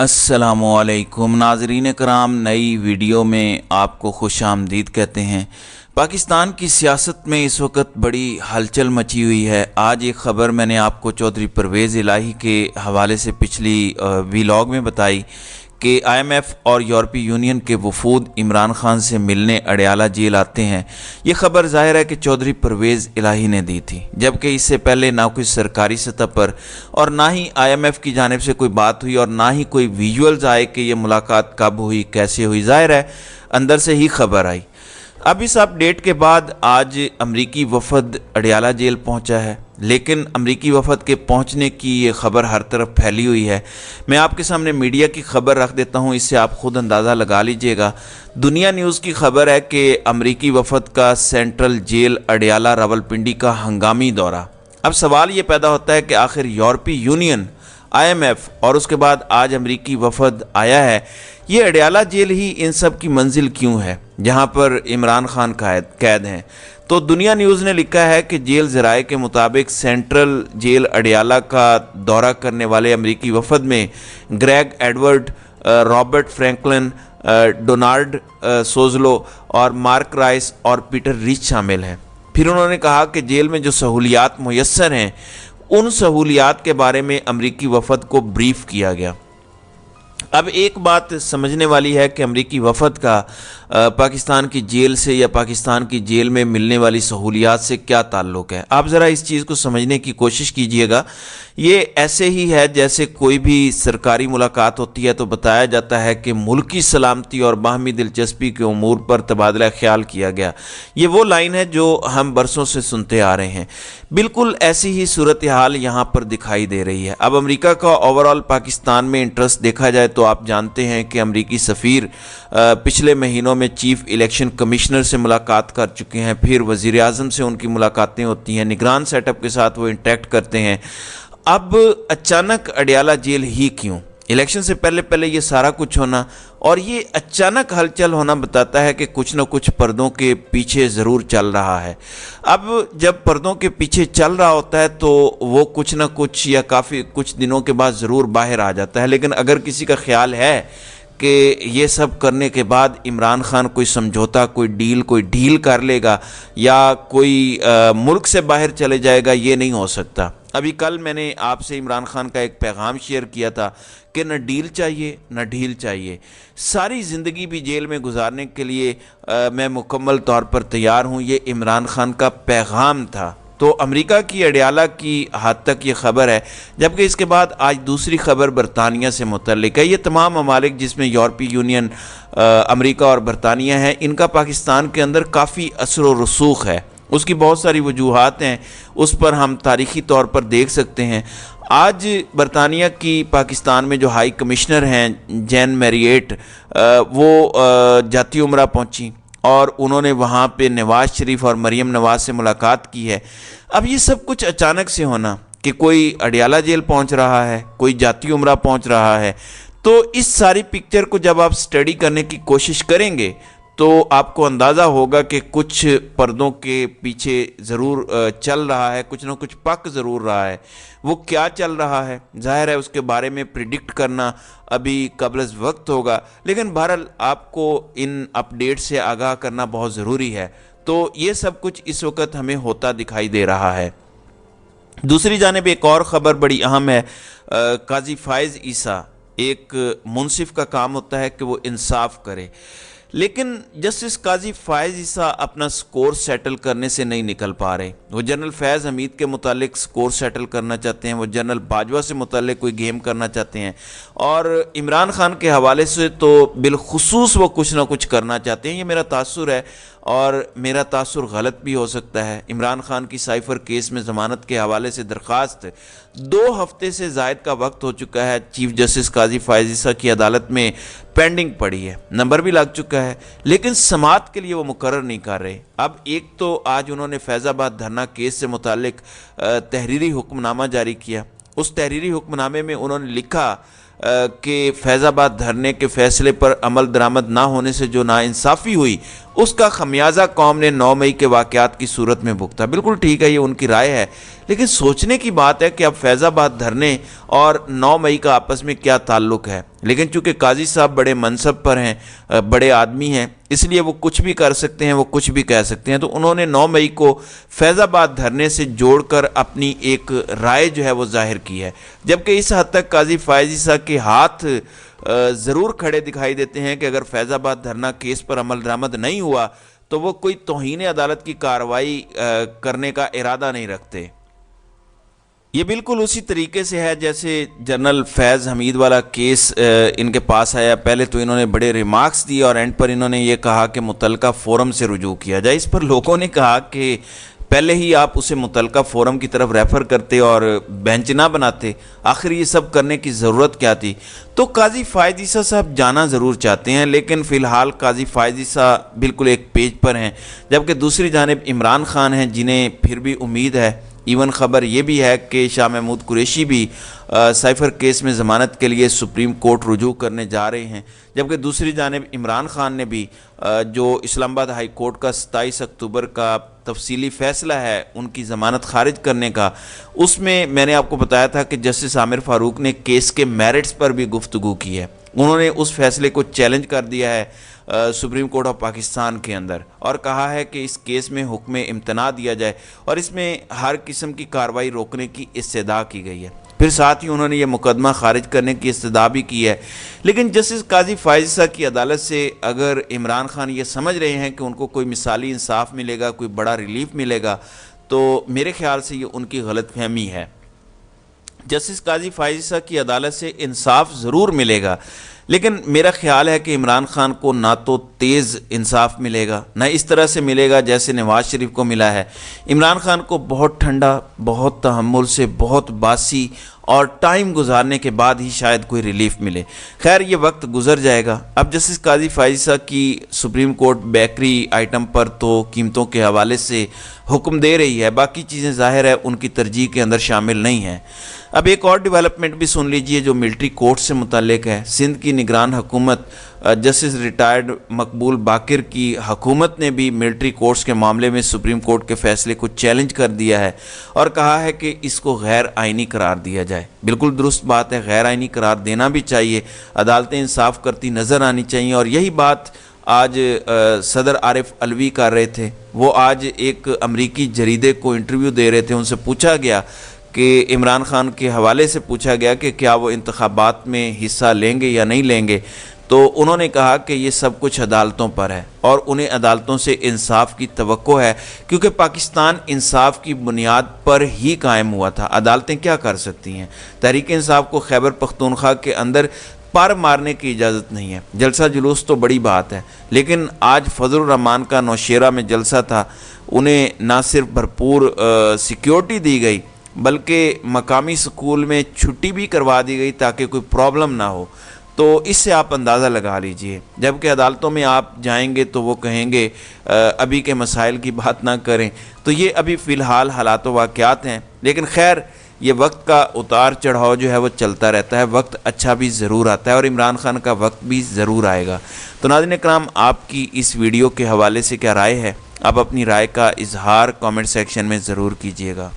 अस्सलामुअलैकुम नाज़रीन कराम, नई वीडियो में आपको खुश आमदीद कहते हैं। पाकिस्तान की सियासत में इस वक्त बड़ी हलचल मची हुई है। आज एक ख़बर मैंने आपको चौधरी परवेज़ इलाही के हवाले से पिछली व्लॉग में बताई कि IMF और यूरोपीय यूनियन के वफूद इमरान खान से मिलने अडयाला जेल आते हैं। ये ख़बर ज़ाहिर है कि चौधरी परवेज़ इलाही ने दी थी, जबकि इससे पहले ना कोई सरकारी सतह पर और ना ही IMF की जानिब से कोई बात हुई और ना ही कोई विजुअल्स आए कि ये मुलाकात कब हुई, कैसे हुई। ज़ाहिर है अंदर से ही खबर आई। अब इस अपडेट के बाद आज अमरीकी वफद अडयाला जेल पहुंचा है, लेकिन अमरीकी वफद के पहुंचने की ये ख़बर हर तरफ फैली हुई है। मैं आपके सामने मीडिया की ख़बर रख देता हूं, इससे आप ख़ुद अंदाज़ा लगा लीजिएगा। दुनिया न्यूज़ की ख़बर है कि अमरीकी वफद का सेंट्रल जेल अडयाला रावलपिंडी का हंगामी दौरा। अब सवाल ये पैदा होता है कि आखिर यूरोपीय यूनियन, IMF और उसके बाद आज अमरीकी वफद आया है, ये अडयाला जेल ही इन सब की मंजिल क्यों है जहां पर इमरान खान कैद हैं। तो दुनिया न्यूज़ ने लिखा है कि जेल ज़राए के मुताबिक सेंट्रल जेल अडयाला का दौरा करने वाले अमरीकी वफद में Greg Edward, Robert Franklin, Donald सोजलो और मार्क राइस और पीटर रिच शामिल हैं। फिर उन्होंने कहा कि जेल में जो सहूलियात मुयस्सर हैं उन सहूलियात के बारे में अमरीकी वफद को ब्रीफ किया गया। अब एक बात समझने वाली है कि अमरीकी वफद का पाकिस्तान की जेल से या पाकिस्तान की जेल में मिलने वाली सहूलियात से क्या ताल्लुक़ है। आप ज़रा इस चीज़ को समझने की कोशिश कीजिएगा। ये ऐसे ही है जैसे कोई भी सरकारी मुलाकात होती है तो बताया जाता है कि मुल्की सलामती और बाहमी दिलचस्पी के उमूर पर तबादला ख्याल किया गया। ये वो लाइन है जो हम बरसों से सुनते आ रहे हैं। बिल्कुल ऐसी ही सूरत हाल यहाँ पर दिखाई दे रही है। अब अमेरिका का ओवरऑल पाकिस्तान में इंटरेस्ट देखा जाए तो आप जानते हैं कि अमरीकी सफ़ीर पिछले महीनों में चीफ इलेक्शन कमिश्नर से मुलाकात कर चुके हैं, फिर वज़ीर आज़म से उनकी मुलाकातें होती हैं, निगरान सेटअप के साथ वो इंटरेक्ट करते हैं। अब अचानक अडयाला जेल ही क्यों? इलेक्शन से पहले पहले ये सारा कुछ होना और ये अचानक हलचल होना बताता है कि कुछ न कुछ पर्दों के पीछे ज़रूर चल रहा है। अब जब पर्दों के पीछे चल रहा होता है तो वो कुछ न कुछ या काफ़ी कुछ दिनों के बाद ज़रूर बाहर आ जाता है। लेकिन अगर किसी का ख्याल है कि ये सब करने के बाद इमरान खान कोई समझौता, कोई डील कर लेगा या कोई मुल्क से बाहर चले जाएगा, ये नहीं हो सकता। अभी कल मैंने आपसे इमरान खान का एक पैगाम शेयर किया था कि न डील चाहिए न ढील चाहिए, सारी ज़िंदगी भी जेल में गुजारने के लिए मैं मुकम्मल तौर पर तैयार हूँ। ये इमरान खान का पैगाम था। तो अमेरिका की अडयाला की हद तक ये ख़बर है, जबकि इसके बाद आज दूसरी ख़बर बरतानिया से मुतल्लिक है। ये तमाम ममालिक जिसमें यूरोपीय यूनियन, अमेरिका और बरतानिया है, इनका पाकिस्तान के अंदर काफ़ी असर व रसूख है। उसकी बहुत सारी वजूहात हैं, उस पर हम तारीख़ी तौर पर देख सकते हैं। आज बरतानिया की पाकिस्तान में जो हाई कमिश्नर हैं जैन मैरिएट, वो जाती उम्रा पहुंची और उन्होंने वहाँ पे नवाज़ शरीफ और मरीम नवाज़ से मुलाकात की है। अब ये सब कुछ अचानक से होना कि कोई अडयाला जेल पहुँच रहा है, कोई जाती उम्रा पहुँच रहा है, तो इस सारी पिक्चर को जब आप स्टडी करने की कोशिश करेंगे तो आपको अंदाज़ा होगा कि कुछ पर्दों के पीछे ज़रूर चल रहा है, कुछ ना कुछ पक ज़रूर रहा है। वो क्या चल रहा है ज़ाहिर है उसके बारे में प्रिडिक्ट करना अभी कबल वक्त होगा, लेकिन बहरहाल आपको इन अपडेट से आगाह करना बहुत ज़रूरी है। तो ये सब कुछ इस वक्त हमें होता दिखाई दे रहा है। दूसरी जानिब एक और ख़बर बड़ी अहम है। काजी फ़ाइज़ ईसा, एक मुंसिफ का काम होता है कि वो इंसाफ करे, लेकिन जस्टिस काजी फ़ाइज़ ईसा अपना स्कोर सेटल करने से नहीं निकल पा रहे। वो जनरल फैज़ हमीद के मुतालिक स्कोर सेटल करना चाहते हैं, वो जनरल बाजवा से मुतालिक कोई गेम करना चाहते हैं और इमरान खान के हवाले से तो बिलखुसूस वो कुछ ना कुछ करना चाहते हैं। ये मेरा तासुर है और मेरा तासुर गलत भी हो सकता है। इमरान खान की साइफ़र केस में ज़मानत के हवाले से दरख्वास्त 2 हफ्ते से ज़ायद का वक्त हो चुका है, चीफ जस्टिस काजी फ़ाइज़ ईसा की अदालत में पेंडिंग पड़ी है, नंबर भी लग चुका है, लेकिन समाअत के लिए वो मुकर्रर नहीं कर रहे। अब एक तो आज उन्होंने फैज़ाबाद धरना केस से मुतालिक तहरीरी हुक्मनामा जारी किया। उस तहरीरी हुक्मनामे में उन्होंने लिखा कि फैज़ाबाद धरने के फ़ैसले पर अमल दरामद ना होने से जो नाइंसाफ़ी हुई اس کا خمیازہ قوم نے 9 مئی کے واقعات کی صورت میں بھگتا۔ بالکل ٹھیک ہے، یہ ان کی رائے ہے، لیکن سوچنے کی بات ہے کہ اب فیض آباد دھرنے اور 9 مئی کا آپس میں کیا تعلق ہے۔ لیکن چونکہ قاضی صاحب بڑے منصب پر ہیں، بڑے آدمی ہیں، اس لیے وہ کچھ بھی کر سکتے ہیں، وہ کچھ بھی کہہ سکتے ہیں، تو انہوں نے 9 مئی کو فیض آباد دھرنے سے جوڑ کر اپنی ایک رائے جو ہے وہ ظاہر کی ہے۔ جبکہ اس حد تک قاضی فائز عیسیٰ کے ہاتھ ضرور کھڑے دکھائی دیتے ہیں کہ اگر فیض آباد دھرنا کیس پر عمل درآمد نہیں ہوا تو وہ کوئی توہین عدالت کی کارروائی کرنے کا ارادہ نہیں رکھتے۔ یہ بالکل اسی طریقے سے ہے جیسے جنرل فیض حمید والا کیس ان کے پاس آیا۔ پہلے تو انہوں نے بڑے ریمارکس دیے اور اینڈ پر انہوں نے یہ کہا کہ متعلقہ فورم سے رجوع کیا جائے۔ اس پر لوگوں نے کہا کہ پہلے ہی آپ اسے متعلقہ فورم کی طرف ریفر کرتے اور بینچ نہ بناتے، آخر یہ سب کرنے کی ضرورت کیا تھی؟ تو قاضی فائز عیسیٰ صاحب جانا ضرور چاہتے ہیں، لیکن فی الحال قاضی فائز عیسیٰ بالکل ایک پیج پر ہیں، جبکہ دوسری جانب عمران خان ہیں جنہیں پھر بھی امید ہے۔ ایون خبر یہ بھی ہے کہ شاہ محمود قریشی بھی سائفر کیس میں ضمانت کے لیے سپریم کورٹ رجوع کرنے جا رہے ہیں، جبکہ دوسری جانب عمران خان نے بھی جو اسلام آباد ہائی کورٹ کا 27 اکتوبر کا تفصیلی فیصلہ ہے ان کی ضمانت خارج کرنے کا، اس میں نے آپ کو بتایا تھا کہ جسٹس عامر فاروق نے کیس کے میرٹس پر بھی گفتگو کی ہے۔ انہوں نے اس فیصلے کو چیلنج کر دیا ہے سپریم کورٹ آف پاکستان کے اندر، اور کہا ہے کہ اس کیس میں حکم امتناع دیا جائے اور اس میں ہر قسم کی کارروائی روکنے کی استدعا کی گئی ہے۔ پھر ساتھ ہی انہوں نے یہ مقدمہ خارج کرنے کی استدعا بھی کی ہے۔ لیکن جسٹس قاضی فائز عیسیٰ کی عدالت سے اگر عمران خان یہ سمجھ رہے ہیں کہ ان کو کوئی مثالی انصاف ملے گا، کوئی بڑا ریلیف ملے گا، تو میرے خیال سے یہ ان کی غلط فہمی ہے۔ جسٹس قاضی فائز عیسیٰ کی عدالت سے انصاف ضرور ملے گا، لیکن میرا خیال ہے کہ عمران خان کو نہ تو تیز انصاف ملے گا، نہ اس طرح سے ملے گا جیسے نواز شریف کو ملا ہے۔ عمران خان کو بہت ٹھنڈا، بہت تحمل سے، بہت باسی اور ٹائم گزارنے کے بعد ہی شاید کوئی ریلیف ملے۔ خیر، یہ وقت گزر جائے گا۔ اب جسٹس قاضی فائز عیسیٰ کی سپریم کورٹ بیکری آئٹم پر تو قیمتوں کے حوالے سے حکم دے رہی ہے، باقی چیزیں ظاہر ہے ان کی ترجیح کے اندر شامل نہیں ہیں۔ اب ایک اور ڈیولپمنٹ بھی سن لیجئے جو ملٹری کورٹ سے متعلق ہے۔ سندھ کی نگران حکومت جسٹس ریٹائرڈ مقبول باقر کی حکومت نے بھی ملٹری کورٹس کے معاملے میں سپریم کورٹ کے فیصلے کو چیلنج کر دیا ہے اور کہا ہے کہ اس کو غیر آئینی قرار دیا جائے۔ بالکل درست بات ہے، غیر آئینی قرار دینا بھی چاہیے، عدالتیں انصاف کرتی نظر آنی چاہیے، اور یہی بات آج صدر عارف علوی کر رہے تھے۔ وہ آج ایک امریکی جریدے کو انٹرویو دے رہے تھے، ان سے پوچھا گیا کہ عمران خان کے حوالے سے پوچھا گیا کہ کیا وہ انتخابات میں حصہ لیں گے یا نہیں لیں گے، تو انہوں نے کہا کہ یہ سب کچھ عدالتوں پر ہے اور انہیں عدالتوں سے انصاف کی توقع ہے، کیونکہ پاکستان انصاف کی بنیاد پر ہی قائم ہوا تھا۔ عدالتیں کیا کر سکتی ہیں؟ تحریک انصاف کو خیبر پختونخوا کے اندر پر مارنے کی اجازت نہیں ہے۔ جلسہ جلوس تو بڑی بات ہے، لیکن آج فضل الرحمان کا نوشیرہ میں جلسہ تھا، انہیں نہ صرف بھرپور سیکیورٹی دی گئی بلکہ مقامی سکول میں چھٹی بھی کروا دی گئی تاکہ کوئی پرابلم نہ ہو۔ تو اس سے آپ اندازہ لگا لیجئے، جبکہ عدالتوں میں آپ جائیں گے تو وہ کہیں گے ابھی کے مسائل کی بات نہ کریں۔ تو یہ ابھی فی الحال حالات و واقعات ہیں، لیکن خیر یہ وقت کا اتار چڑھاؤ جو ہے وہ چلتا رہتا ہے، وقت اچھا بھی ضرور آتا ہے اور عمران خان کا وقت بھی ضرور آئے گا۔ تو ناظرین کرام، آپ کی اس ویڈیو کے حوالے سے کیا رائے ہے؟ آپ اپنی رائے کا اظہار کامنٹ سیکشن میں ضرور کیجیے گا۔